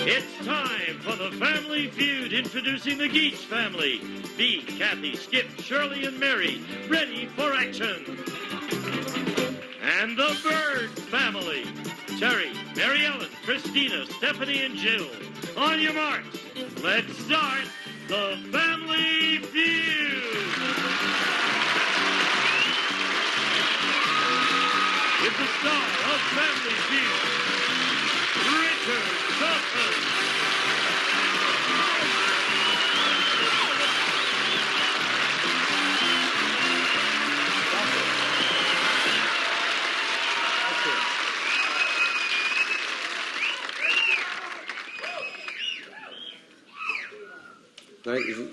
It's time for the Family Feud, introducing the Geach family. Bea, Kathy, Skip, Shirley, and Mary, ready for action. And the Bird family. Terry, Mary Ellen, Christina, Stephanie, and Jill. On your marks, let's start the Family Feud. With the star of Family Feud, Richard Dawson.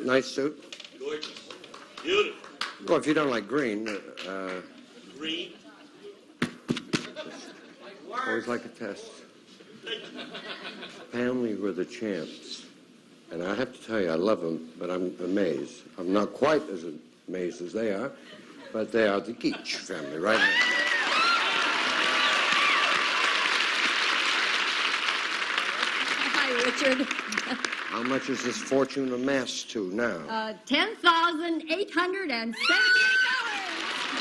Nice suit. Gorgeous. Beautiful. Well, if you don't like green, Green. always like a test. Family were the champs. And I have to tell you, I love them, but I'm amazed. I'm not quite as amazed as they are, but they are the Geach family right now. Hi, Richard. How much is this fortune amassed to now? $10,878. You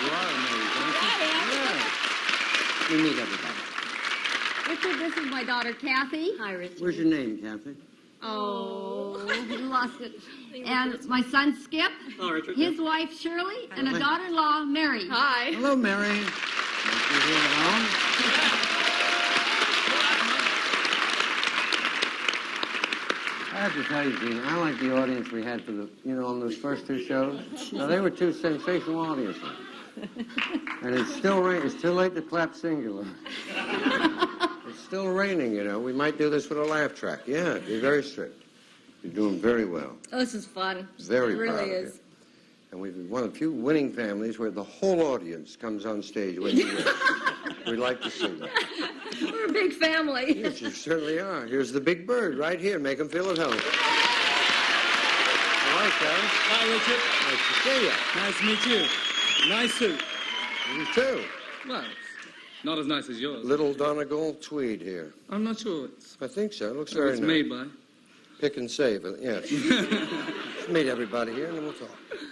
are amazed, aren't you? Yeah. You meet everybody. Richard, this is my daughter, Kathy. Hi, Richard. Where's your name, Kathy? Oh, you lost it. And my son, Skip. Oh, Richard. His wife, Shirley, and a daughter-in-law, Mary. Hi. Hello, Mary. Nice to be here at home. I have to tell you, Gene, I like the audience we had for the, on those first two shows. Now, they were two sensational audiences. And it's still raining. It's too late to clap singular. It's still raining, We might do this with a laugh track. Yeah, be very strict. You're doing very well. Oh, this is fun. Very it really proud of is. you. And we've one of the few winning families where the whole audience comes on stage when you win. We like to see that. We're a big family. Yes, you certainly are. Here's the big bird right here. Make him feel at home. All right, guys. Hi, Richard. Nice to see you. Nice to meet you. Nice suit. You too. Well, it's not as nice as yours. Little Donegal tweed here. I'm not sure. I think so. It looks very It's nice. made by. Pick and save it, yes. Meet everybody here and then we'll talk.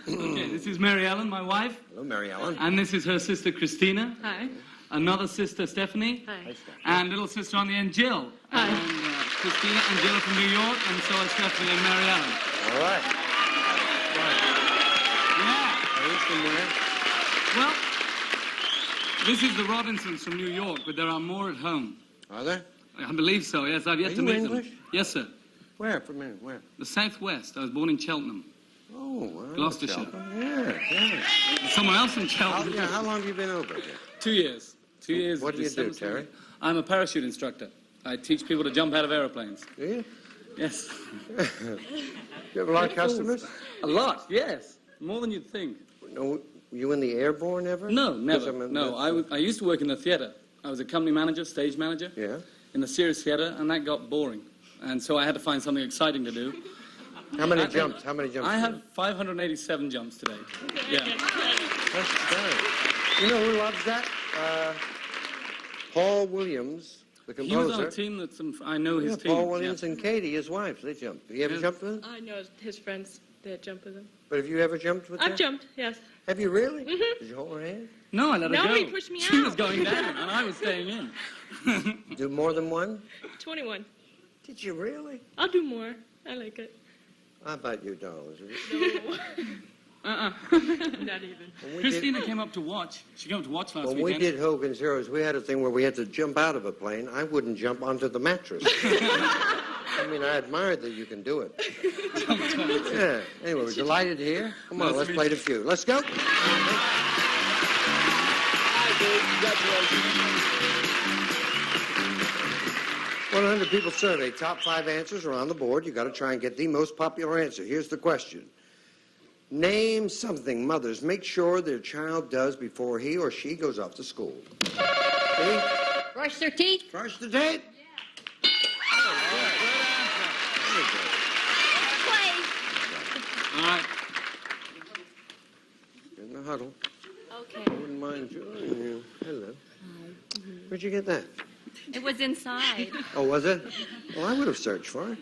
Okay, this is Mary Ellen, my wife. Hello, Mary Ellen. And this is her sister, Christina. Hi. Another sister, Stephanie. Hi. And little sister on the end, Jill. Hi. And Christina and Jill are from New York, and so are Stephanie and Mary Ellen. All right. Yeah. Well, this is the Robinsons from New York, but there are more at home. Are there? I believe so, yes. I've yet Are to you meet English? them. Yes, sir. Where? For a minute, where? The Southwest. I was born in Cheltenham. Oh, well, Gloucestershire. Yeah. Someone else in Cheltenham. How long have you been over here? 2 years. 2 years. What do you do, December. Terry? I'm a parachute instructor. I teach people to jump out of aeroplanes. Do you? Yes. You have a lot of customers? A lot, yes. More than you'd think. No, you in the airborne ever? No, never. 'Cause No, I used to work in the theater. I was a company manager, stage manager. Yeah. In the serious theater, and that got boring. And so I had to find something exciting to do. How many jumps? How many jumps? I had 587 jumps today. Yeah. That's fine. You know who loves that? Paul Williams, the He composer. was on a team that I know his team. Paul Williams and Katie, his wife, they jumped. You ever Yeah. jumped with them? I know his friends that jump with him. But have you ever jumped with them? I've jumped, yes. Have you really? Mhm. Did you hold her hand? No, I let her No, go. he pushed me She out. was going down, and I was staying in. Do more than one? 21. Did you really? I'll do more. I like it. How about you, dollars? No. Not even. Christina came up to watch. She came up to watch last When we weekend. did Hogan's Heroes, we had a thing where we had to jump out of a plane. I wouldn't jump onto the mattress. I mean, I admired that you can do it. Yeah. Anyway, we're delighted here. Come on, let's play the feud. Let's go. Hi, Congratulations. 100 people surveyed. Top 5 answers are on the board. You got to try and get the most popular answer. Here's the question. Name something mothers make sure their child does before he or she goes off to school. See? Brush their teeth. Brush the tape. Play. All right. In the huddle. Okay. I wouldn't mind joining you. Hello. Where'd you get that? It was inside. Oh, was it? Well, I would have searched for it.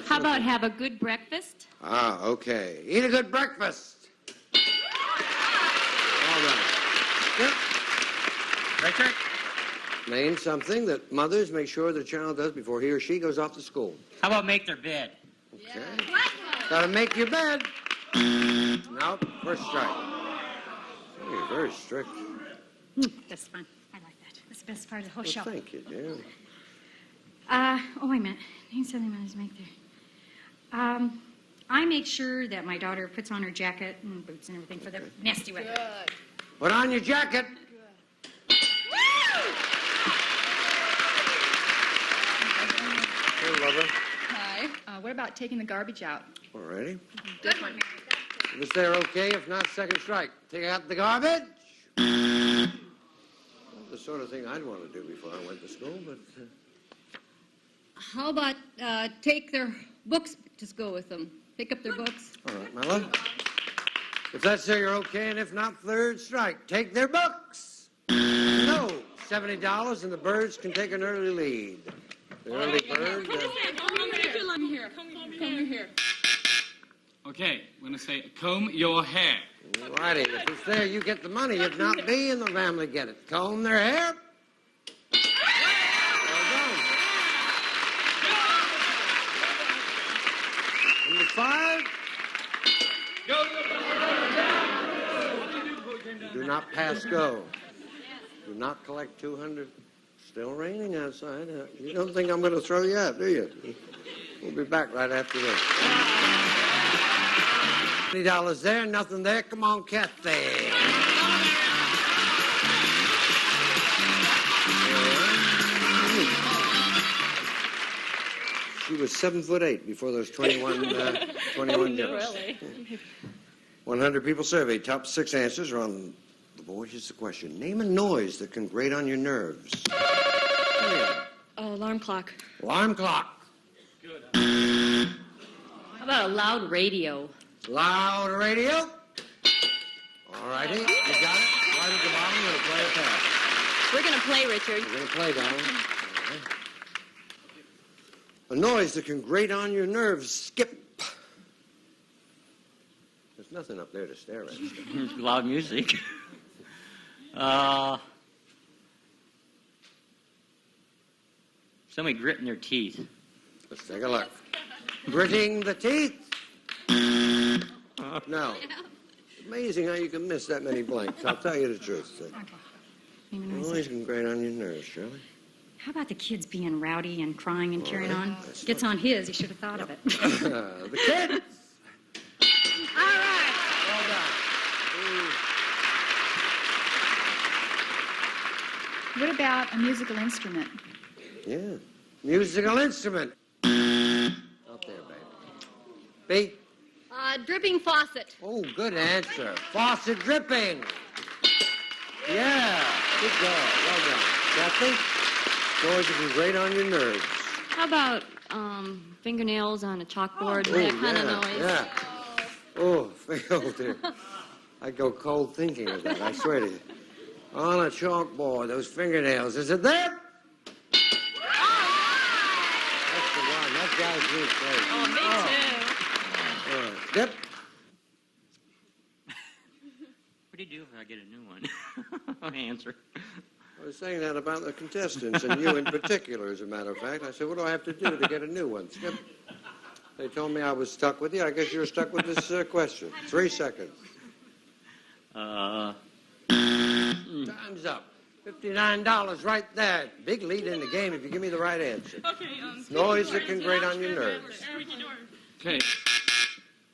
How about have a good breakfast? Ah, okay. Eat a good breakfast. All right. Yep. Richard? Name something that mothers make sure their child does before he or she goes off to school. How about make their bed? Okay. Gotta make your bed. Nope, first strike. Oh, you're very strict. That's fun. I like that. That's the best part of the whole Well, show. thank you, dear. Oh, wait a minute. Name something mothers make there. I make sure that my daughter puts on her jacket and boots and everything for the nasty weather. Good. Put on your jacket. Hey, lover. Hi. What about taking the garbage out? All righty. Good one, Mary. Was there okay? If not, second strike. Take out the garbage. The sort of thing I'd want to do before I went to school, but... How about take their books to school with them? Pick up their books. All right, my love. If that's so, you're okay, and if not, third strike. Take their books. No. $70, and the birds can take an early lead. The early bird... Come here. Okay, I'm going to say comb your hair. Righty. If it's there, you get the money. If not, B and the family get it. Comb their hair. Well done. Number 5. Do not pass go. Do not collect 200. Still raining outside. You don't think I'm going to throw you out, do you? We'll be back right after this. $20 there, nothing there. Come on, Kathy. She was 7'8" before those 21 jumps. Really? 100 people surveyed. Top 6 answers are on the board. Here's the question. Name a noise that can grate on your nerves. Alarm clock. Alarm clock. How about a loud radio? Loud radio. All righty. You got it. Right at the bottom. We're going to play it back. We're going to play, Richard. We're going to play, darling. A noise that can grate on your nerves. Skip. There's nothing up there to stare at. Loud music. Somebody gritting their teeth. Let's take a look. Gritting the teeth. No. Amazing how you can miss that many blanks. I'll tell you the truth. Noise can grate on your nerves, Shirley. How about the kids being rowdy and crying and carrying on? Gets on his. He should have thought of it. The kids. All right. Well done. What about a musical instrument? Yeah. Musical instrument. Up there, baby. B. Dripping faucet. Oh, good answer. Faucet dripping. Yeah. Good job. Well done. Kathy? Noise that can grate on your nerves. How about fingernails on a chalkboard? That kind of noise. Yeah. Oh, dear. I go cold thinking of that, I swear to you. On a chalkboard, those fingernails. Is it there? That's the one. That guy's really crazy. Oh, me too. Dip. What do you do if I get a new one? Answer. I was saying that about the contestants, and you in particular, as a matter of fact. I said, what do I have to do to get a new one? Skip. They told me I was stuck with you. I guess you're stuck with this question. 3 seconds. Time's up. $59 right there. Big lead in the game if you give me the right answer. Okay. Noise that can grate on your nerves. Okay.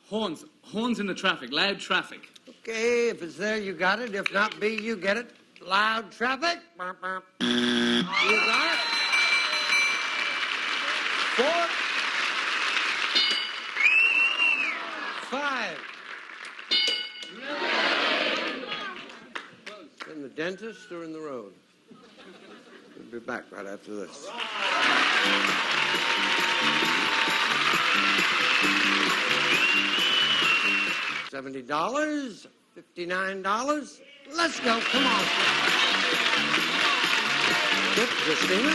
Horns. Horns in the traffic. Loud traffic. Okay, if it's there, you got it. If not, B, you get it. Loud traffic. Burp, burp. You got it. 4. 5. In the dentist or in the road? We'll be back right after this. $70, $59. Let's go. Come on. Skip, Christina.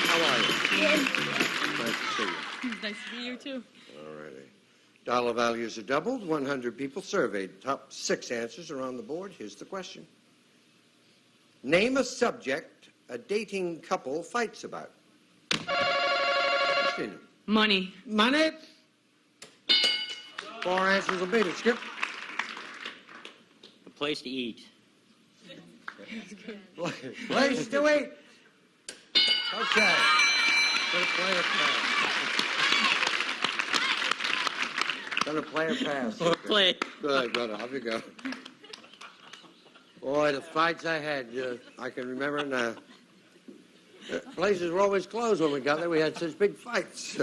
How are you? Good. Nice to see you. Nice to meet you, too. All righty. Dollar values are doubled. 100 people surveyed. Top 6 answers are on the board. Here's the question. Name a subject a dating couple fights about. Christina. Money. Money. 4 answers will beat it. Skip. A place to eat. Place to eat. Okay. Gonna play a pass. Play. Good, good. Off you go. Boy, the fights I had, I can remember now. Places were always closed when we got there. We had such big fights.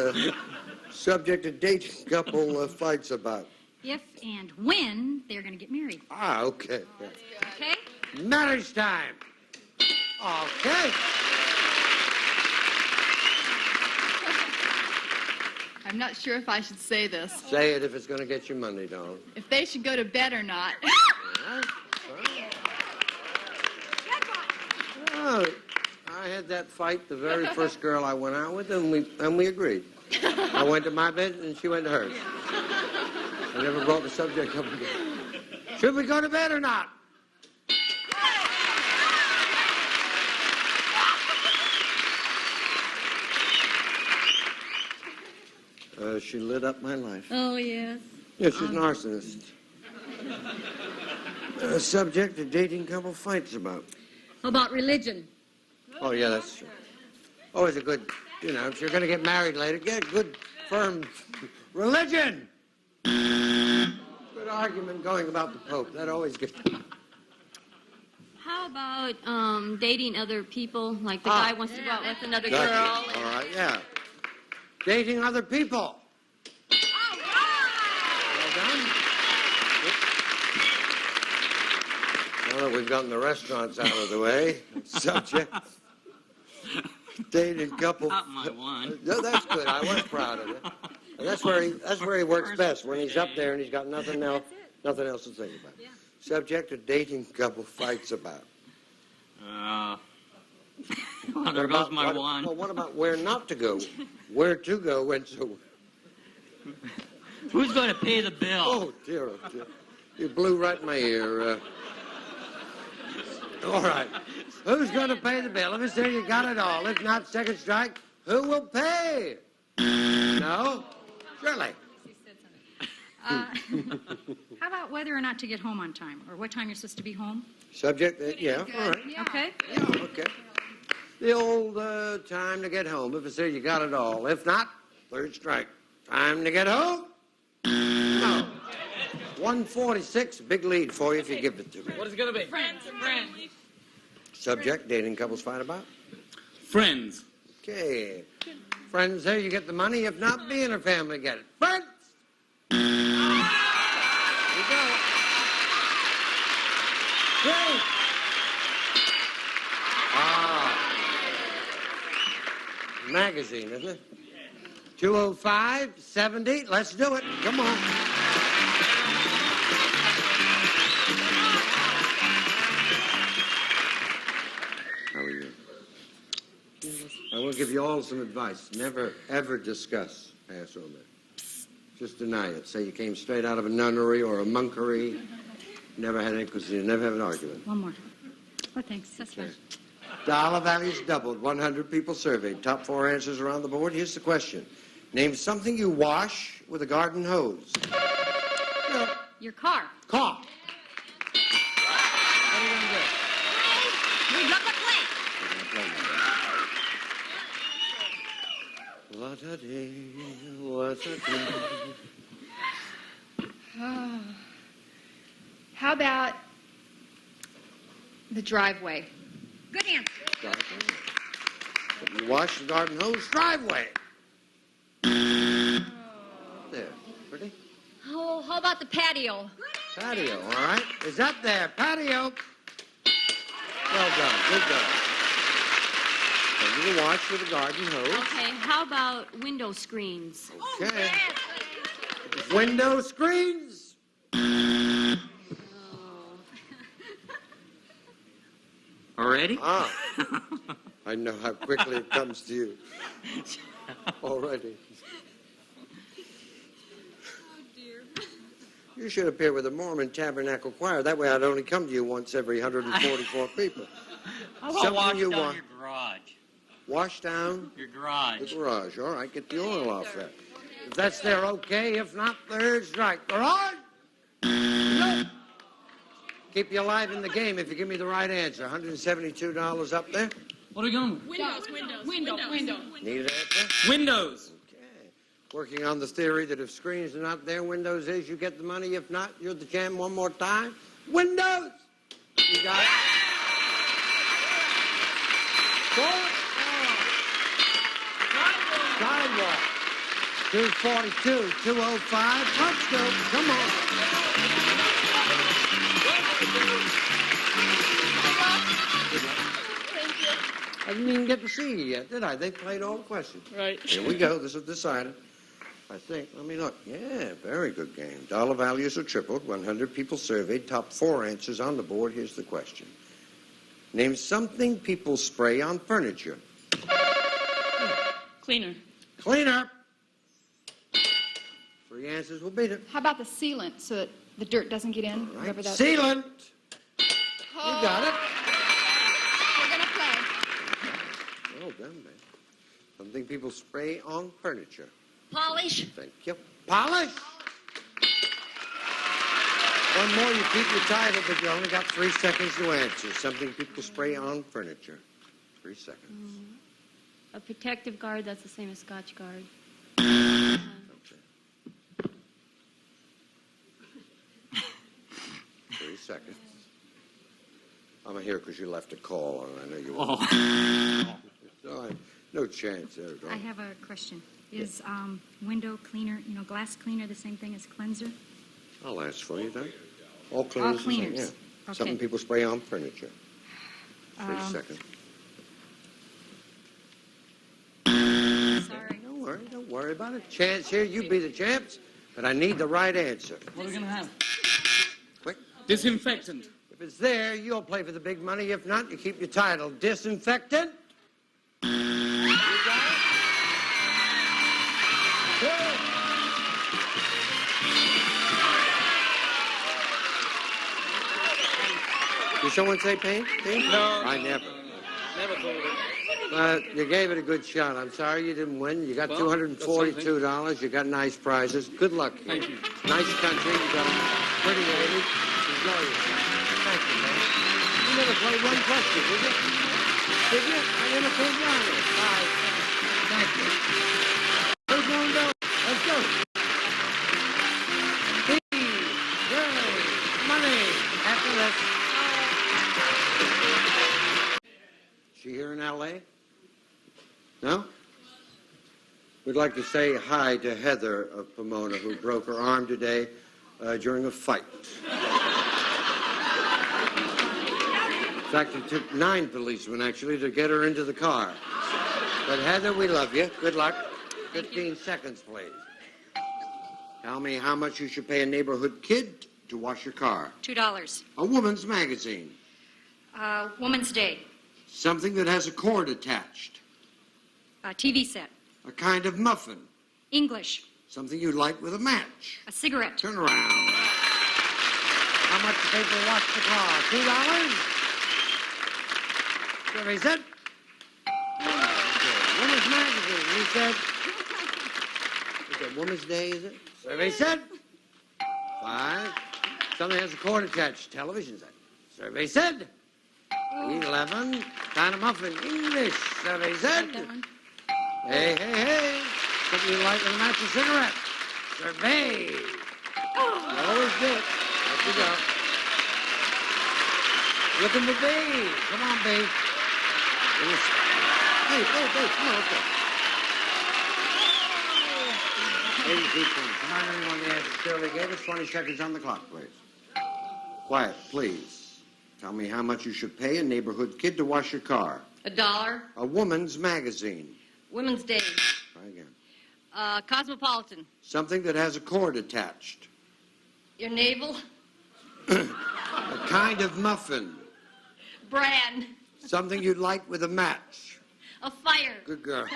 Subject to dating couple fights about. If and when they're going to get married. Ah, okay. Okay? Marriage time. Okay. I'm not sure if I should say this. Say it if it's going to get you money, darling. If they should go to bed or not. Oh, I had that fight the very first girl I went out with, and we agreed. I went to my bed, and she went to hers. I never brought the subject up again. Should we go to bed or not? She lit up my life. Oh, yes. Yeah, she's an arsonist. Subject a dating couple fights about. How about religion? Oh, yeah, that's true. Always a good, if you're going to get married later, get good, firm religion. Good argument going about the Pope. That always gets... How about dating other people? Like the guy wants to go out with another Gotcha. girl. All right, yeah. Dating other people. Well done. Now that we've gotten the restaurants out of the way, subject. Dating couple. Not my one. No, that's good. I was proud of it. And that's where he works best, when he's up there and he's got nothing else to think about. Yeah. Subject a dating couple fights about. Well, there goes my one. Well, what about where not to go? Where to go when so... Who's going to pay the bill? Oh, dear, oh, dear. You blew right in my ear. All right. Who's going to pay the bill? If it's there, you got it all. If not, second strike, who will pay? No? Shirley. How about whether or not to get home on time, or what time you're supposed to be home? Subject, yeah, all right. Okay? Yeah, okay. The old time to get home. If it's there, you got it all. If not, third strike. Time to get home? No. 146, big lead for you if you give it to me. What is it going to be? Friends and family. Subject, dating couples fight about? Friends. Okay. Friends there, you get the money. If not, me and her family get it. Friends! You got it. Great! Magazine, isn't it? 205, 70. Let's do it. Come on. How are you? I will give you all some advice. Never, ever discuss Passover. Just deny it. Say you came straight out of a nunnery or a monkery. Never had any, because you never have an argument. One more. Oh, thanks. That's fine. Dollar values doubled. 100 people surveyed. Top 4 answers are on the board. Here's the question. Name something you wash with a garden hose. No. Your car. Car. What are you going to do? We got the plate. What a day, what a day. How about the driveway? Good answer. You wash the garden hose driveway. There. Pretty? Oh, how about the patio? Patio, all right. Is that there? Patio. Well done. Good job. So you can wash with the garden hose. Okay, how about window screens? Okay. Window screens. Already? Ah. I know how quickly it comes to you already. You should appear with the Mormon Tabernacle Choir. That way I'd only come to you once every 144 people. How about wash down your garage? Wash down? Your garage. The garage. All right, get the oil off that. If that's there, okay. If not, there's right. Garage? No. Keep you alive in the game if you give me the right answer. $172 up there. What are we going with? Windows. Need an answer? Windows. Okay. Working on the theory that if screens are not there, Windows is, you get the money. If not, you're the champ one more time. Windows! You got it? Sidewalk. 242, 205. Let's go. Come on. I didn't even get to see you yet, did I? They played all the questions. Right. Here we go. This is decided. I think. Let me look. Yeah, very good game. Dollar values are tripled. 100 people surveyed. Top 4 answers on the board. Here's the question. Name something people spray on furniture. Cleaner. Cleaner. 3 answers will beat it. How about the sealant so that the dirt doesn't get in? All right. Whatever that- Sealant. You got it. We're going to play. Well done, man. Something people spray on furniture. Polish. Thank you. Polish. One more, you keep your title, but you only got 3 seconds to answer. Something people spray on furniture. 3 seconds. A protective guard, that's the same as Scotch Guard. Okay. 3 seconds. I'm here because you left a call, and I know you won't. No chance there at all. I have a question. Is window cleaner, glass cleaner the same thing as cleanser? I'll ask for you, Doug. All cleaners. All cleaners. Yeah. Okay. Something people spray on furniture. 3 seconds. Sorry. Don't worry about it. Chance here, you be the champs, but I need the right answer. What are we going to have? Quick. Disinfectant. If it's there, you'll play for the big money. If not, you keep your title. Disinfectant. You got it? Good. Did someone say paint? No. I never. Never thought of it. You gave it a good shot. I'm sorry you didn't win. You got Well, $242. You got nice prizes. Good luck here. Thank you. Nice country. You got a pretty lady. Enjoy yourself. Thank you, man. You never played one question, did you? Did you? I never played you on it. All right. Thank you. Who's going to go? Let's go. Money. After this. She here in L.A.? No? We'd like to say hi to Heather of Pomona, who broke her arm today during a fight. In fact, it took 9 policemen, actually, to get her into the car. But Heather, we love you. Good luck. 15 seconds, please. Tell me how much you should pay a neighborhood kid to wash your car. $2. A woman's magazine. Woman's Day. Something that has a cord attached. A TV set. A kind of muffin. English. Something you light with a match. A cigarette. Turn around. How much to pay to wash the car? $2? Survey said. Woman's magazine. He said. Is it Woman's Day, is it? Survey said. 5. Something has a cord attached. Television set. Survey said. 11. Kind of muffin. English. Survey said. Hey, hey, hey. Something you light with a match, a cigarette. Survey. You always do it. Let you go. Looking for B. Come on, B. Hey, come on, let's go. 82 points. Come on, everyone, the answer Shirley gave us. 20 seconds on the clock, please. Quiet, please. Tell me how much you should pay a neighborhood kid to wash your car. $1. A woman's magazine. Women's Day. Try again. Cosmopolitan. Something that has a cord attached. Your navel. A kind of muffin. Bran. Something you'd light with a match. A fire. Good girl. Go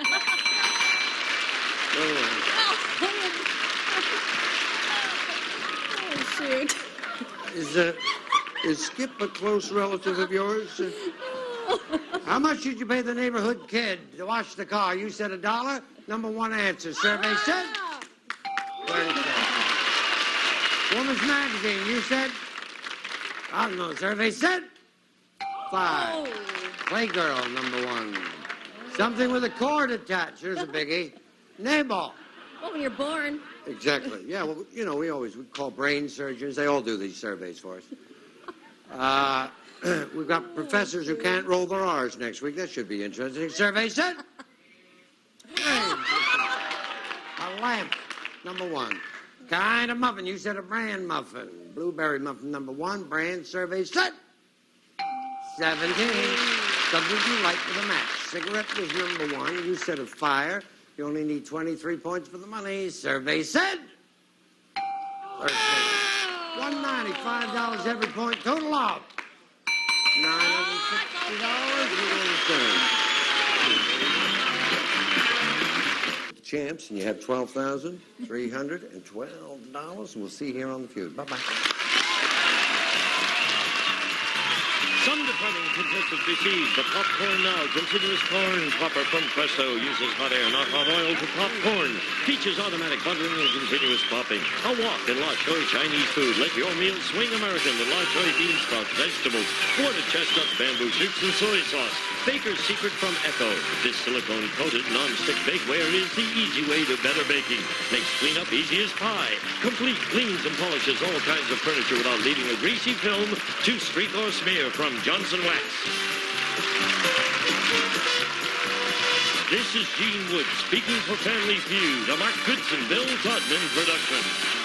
Oh, shoot. Is Skip a close relative of yours? How much did you pay the neighborhood kid to wash the car? You said $1. Number one answer. Survey said 30 cents. Woman's Magazine, you said? I don't know. Survey said 5. Playgirl, number 1. Something with a cord attached. Here's a biggie. Nabal. Well, when you're born. Exactly. Yeah, well, you know, we call brain surgeons. They all do these surveys for us. We've got professors who can't roll their R's next week. That should be interesting. Survey said. A lamp, number 1. Kind of muffin. You said a brand muffin. Blueberry muffin, number 1. Brand survey said 17. Something you light with a match. Cigarette was number 1. You said a fire. You only need 23 points for the money. Survey said 13. $195 every point. Total out. $960. Champs, and you have $12,312. And we'll see you here on the Feud. Bye-bye. Some departing contestants receive the popcorn now. Continuous corn popper from Presto uses hot air, not hot oil, to pop corn. Features automatic buttering and continuous popping. A walk in La Choy Chinese food. Let your meal swing American with La Choy bean sprouts, vegetables, quartered chestnuts, bamboo shoots, and soy sauce. Baker's secret from Echo. This silicone-coated non-stick bakeware is the easy way to better baking. Makes cleanup easy as pie. Complete cleans and polishes all kinds of furniture without leaving a greasy film to streak or smear from Johnson Wax. This is Gene Wood speaking for Family Feud, a Mark Goodson, Bill Todman production.